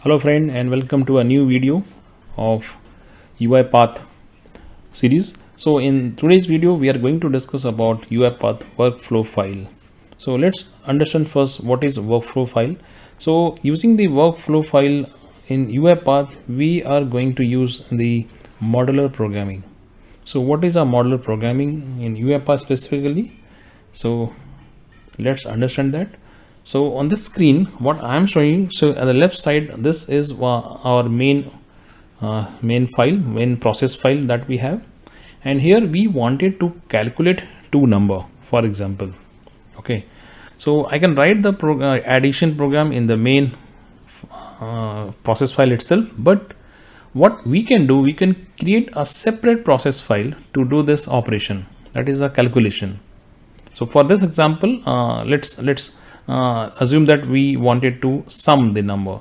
Hello friend, and welcome to a new video of UiPath series. So in today's video we are going to discuss about UiPath workflow file. So let's understand first what is workflow file. So using the workflow file in UiPath, we are going to use the modular programming. So what is a modular programming in UiPath specifically? So let's understand that. So on this screen what I am showing, so at the left side this is our main process file that we have, and here we wanted to calculate two number, for example. Okay, so I can write the addition program in the main process file itself, but what we can do, we can create a separate process file to do this operation, that is a calculation. So for this example, let's assume that we wanted to sum the number.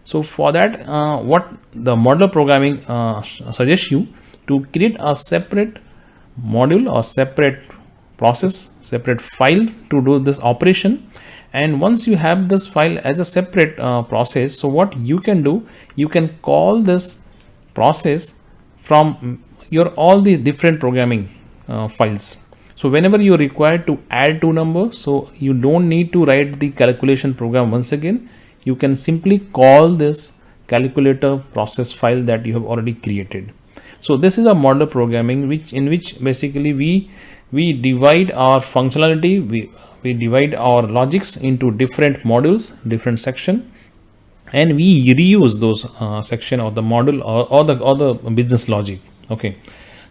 So for that, what the modular programming suggests you to create a separate module or separate process, separate file to do this operation. And once you have this file as a separate process, so what you can do, you can call this process from your all the different programming files. So whenever you are required to add two numbers, so you don't need to write the calculation program once again. You can simply call this calculator process file that you have already created. So this is a modular programming in which basically we divide our functionality, we divide our logics into different modules, different section, and we reuse those section of the module or the business logic. Okay,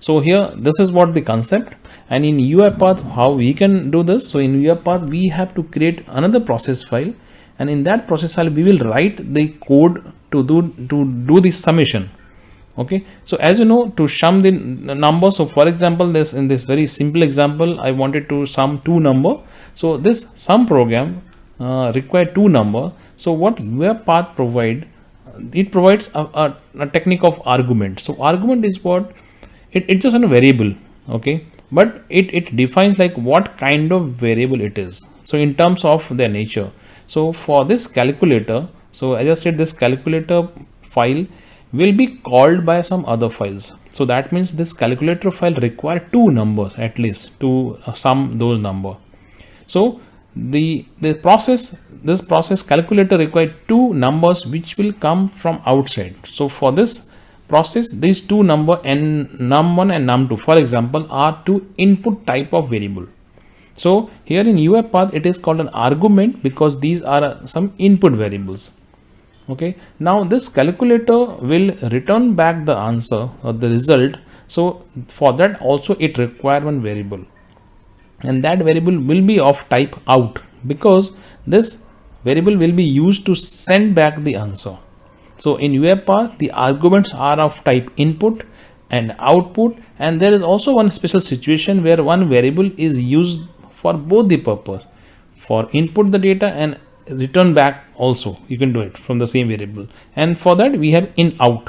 so here this is what the concept. And in UiPath, how we can do this? So in UiPath, we have to create another process file, and in that process file we will write the code to do the summation. Okay, so as you know, to sum the number, so for example, in this very simple example, I wanted to sum two number. So this sum program required two number. So what UiPath provide, it provides a technique of argument. So argument is what it's just a variable. Okay, but it defines like what kind of variable it is, so in terms of their nature. So for this calculator, so as I said, this calculator file will be called by some other files. So that means this calculator file require two numbers at least to sum those number. So this process calculator require two numbers which will come from outside. So for this process, these two number and num1 and num2, for example, are two input type of variable. So here in UiPath it is called an argument because these are some input variables. Okay, now this calculator will return back the answer or the result. So for that also it require one variable, and that variable will be of type out because this variable will be used to send back the answer. So in UiPath, the arguments are of type input and output, and there is also one special situation where one variable is used for both the purpose, for input the data and return back also. You can do it from the same variable, and for that we have in out.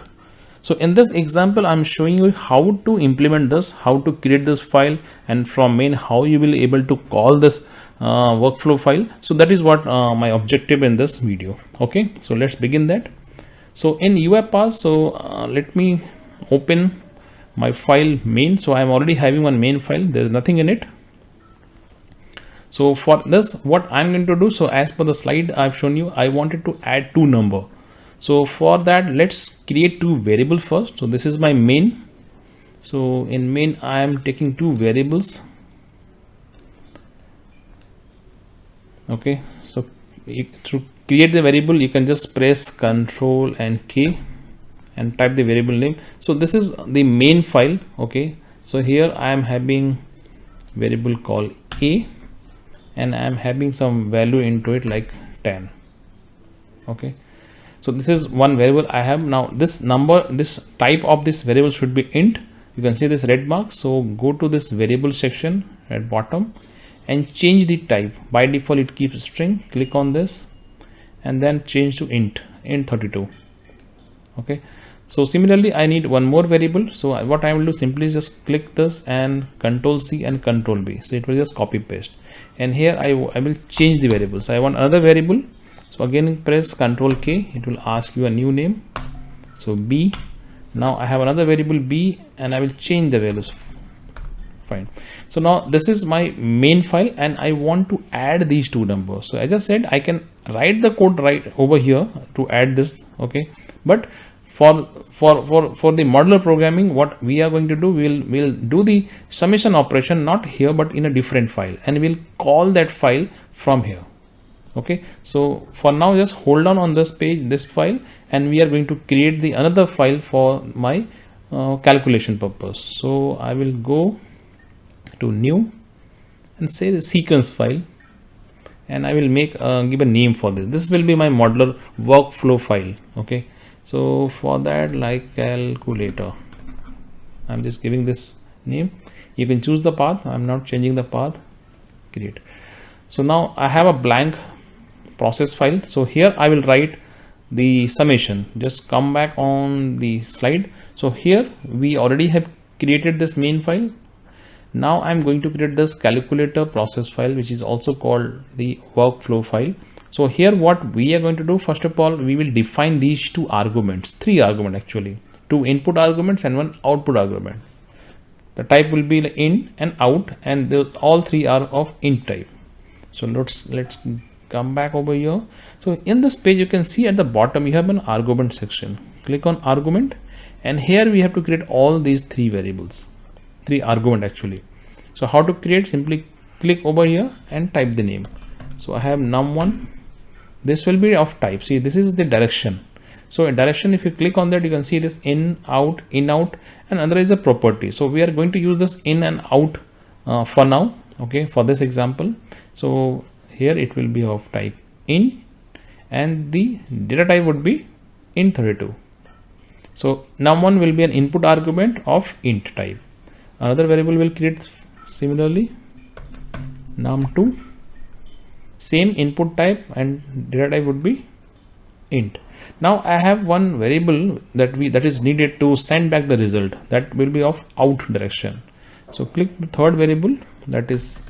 So in this example, I'm showing you how to implement this, how to create this file, and from main how you will able to call this workflow file. So that is what my objective in this video. Okay, so let's begin that. So in UiPath, so let me open my file main. So I'm already having one main file, there's nothing in it. So for this, what I'm going to do, so as per the slide I've shown you, I wanted to add two number. So for that, let's create two variable first. So this is my main. So in main, I am taking two variables. Okay, so to create the variable, you can just press Ctrl and K and type the variable name. So this is the main file. Okay, so here I am having variable called A, and I am having some value into it like 10. Okay, so this is one variable I have. Now this number, this type of this variable should be int. You can see this red mark. So go to this variable section at bottom and change the type. By default it keeps string. Click on this and then change to int 32. Okay, so similarly I need one more variable. So what I will do, simply just click this and Ctrl C and Ctrl B. So it will just copy paste, and here I will change the variable. So I want another variable. So again press Ctrl K, it will ask you a new name. So B. Now I have another variable B and I will change the values. Fine. So now this is my main file and I want to add these two numbers. So as I said, I can write the code right over here to add this. Okay, but for the modular programming, what we are going to do, we'll do the summation operation not here but in a different file, and we'll call that file from here. Okay, so for now just hold on this page, this file, and we are going to create the another file for my calculation purpose. So I will go to new and say the sequence file, and I will make give a name for this. This will be my modular workflow file. Okay, so for that, like calculator, I'm just giving this name. You can choose the path. I'm not changing the path. Create. So now I have a blank process file. So here I will write the summation. Just come back on the slide. So here we already have created this main file. Now I'm going to create this calculator process file, which is also called the workflow file. So here what we are going to do, first of all, we will define these two arguments, three arguments actually, two input arguments and one output argument. The type will be in and out, and all three are of int type. So let's come back over here. So in this page, you can see at the bottom, you have an argument section. Click on argument, and here we have to create all these three variables. Three argument actually. So how to create? Simply click over here and type the name. So I have num1. This will be of type. See, this is the direction. So in direction, if you click on that, you can see this in out, and another is a property. So we are going to use this in and out for now. Okay, for this example. So here it will be of type in, and the data type would be int32. So num1 will be an input argument of int type. Another variable will create similarly, num2, same input type, and data type would be int. Now I have one variable that is needed to send back the result, that will be of out direction. So click the third variable, that is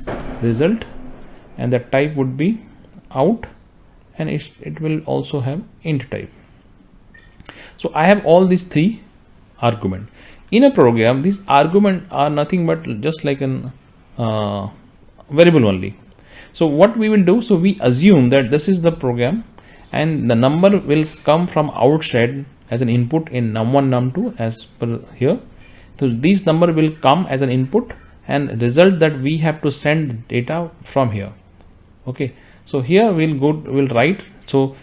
result, and the type would be out, and it will also have int type. So I have all these three arguments. In a program, these arguments are nothing but just like an variable only. So what we will do, so we assume that this is the program, and the number will come from outside as an input in num1, num2 as per here. So these number will come as an input, and result that we have to send data from here. Okay, so here we'll write. So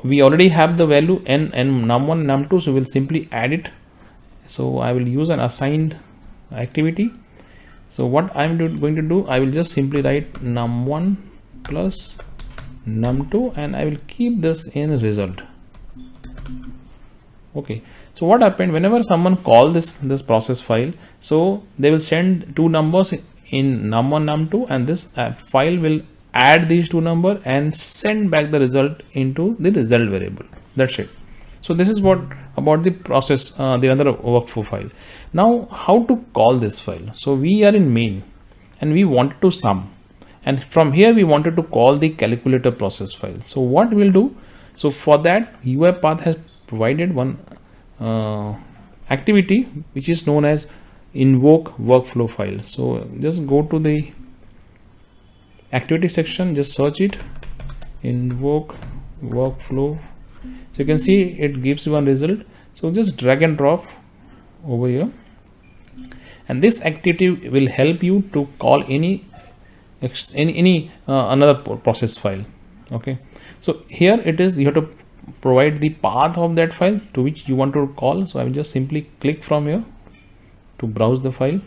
we already have the value n num1, num2, so we'll simply add it. So I will use an assigned activity. So what I'm going to do, I will just simply write num1 plus num2, and I will keep this in result. Okay, so what happened, whenever someone call this process file, so they will send two numbers in num1, num2, and this file will add these two numbers and send back the result into the result variable. That's it. So this is what about the process, the other workflow file. Now how to call this file? So we are in main and we wanted to sum, and from here we wanted to call the calculator process file. So what we'll do, so for that UiPath has provided one activity which is known as invoke workflow file. So just go to the activity section, just search it, invoke workflow. So you can see it gives you one result. So just drag and drop over here, and this activity will help you to call any another process file. Okay, so here it is, you have to provide the path of that file to which you want to call. So I will just simply click from here to browse the file,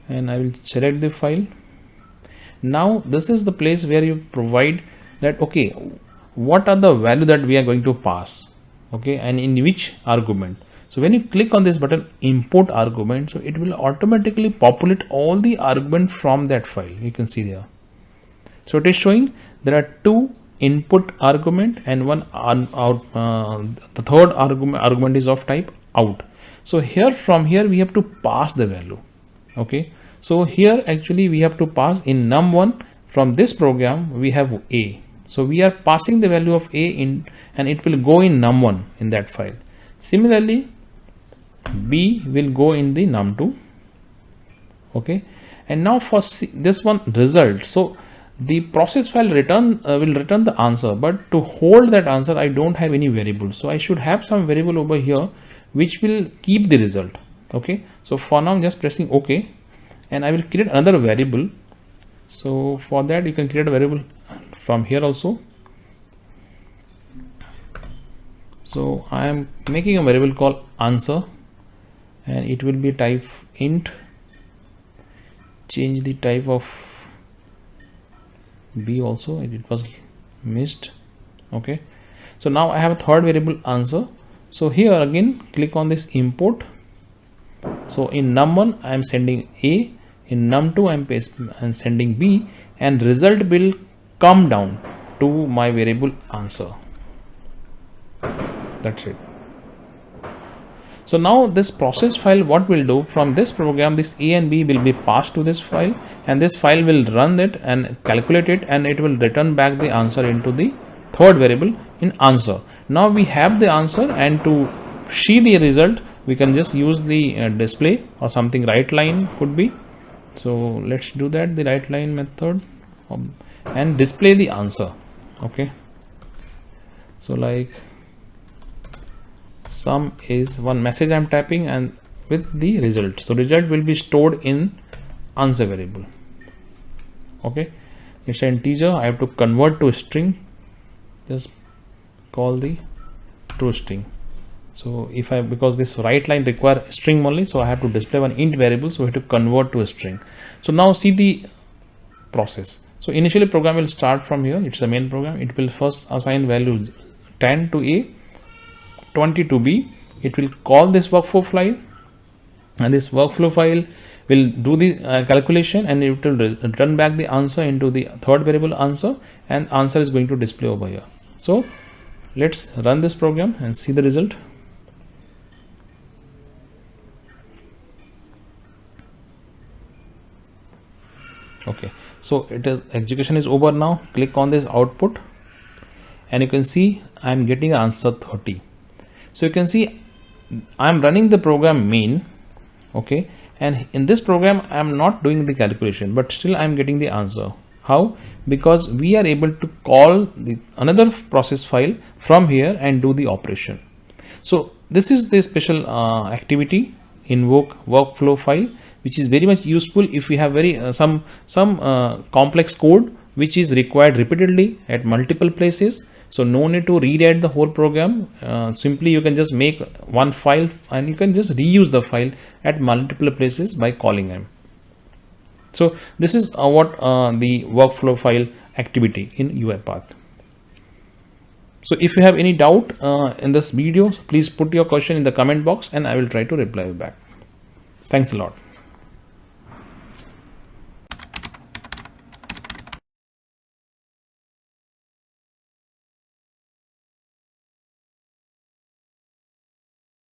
and I will select the file. Now this is the place where you provide that, okay, what are the value that we are going to pass, okay, and in which argument. So when you click on this button, import argument, so it will automatically populate all the argument from that file. You can see there. So it is showing there are two input argument and one out. The third argument is of type out. So here, from here we have to pass the value. Okay, so here actually we have to pass in num1, from this program we have a. So we are passing the value of a in, and it will go in num1 in that file. Similarly, b will go in the num2. Okay, and now for this one result, so the process file return will return the answer, but to hold that answer I don't have any variable, so I should have some variable over here which will keep the result. Okay, so for now I'm just pressing OK, and I will create another variable. So for that you can create a variable from here also. So I am making a variable called answer, and it will be type int. Change the type of b also, it was missed. Okay, so now I have a third variable answer. So here again click on this import. So in num1 I am sending a, in num2 I am sending b, and result will come down to my variable answer. That's it. So now this process file, what will do, from this program this a and b will be passed to this file, and this file will run it and calculate it, and it will return back the answer into the third variable in answer. Now we have the answer, and to see the result we can just use the display or something, write line could be. So let's do that, the write line method, and display the answer. Okay, so like sum is one message I'm typing and with the result. So result will be stored in answer variable. Okay, it's an integer, I have to convert to a string, just call the toString. So if I, because this write line require string only, so I have to display one int variable, so I have to convert to a string. So now see the process. So initially program will start from here, it's a main program. It will first assign value 10 to a, 20 to b. It will call this workflow file, and this workflow file will do the calculation, and it will return back the answer into the third variable answer, and answer is going to display over here. So let's run this program and see the result. Okay, so it is, execution is over now. Click on this output, and you can see I am getting answer 30. So you can see I am running the program main. Okay, and in this program I am not doing the calculation, but still I am getting the answer. How? Because we are able to call the another process file from here and do the operation. So this is the special activity, invoke workflow file, which is very much useful if we have very some complex code which is required repeatedly at multiple places. So no need to rewrite the whole program. Simply you can just make one file, and you can just reuse the file at multiple places by calling them. So this is what the workflow file activity in UiPath. So if you have any doubt in this video, please put your question in the comment box, and I will try to reply you back. Thanks a lot.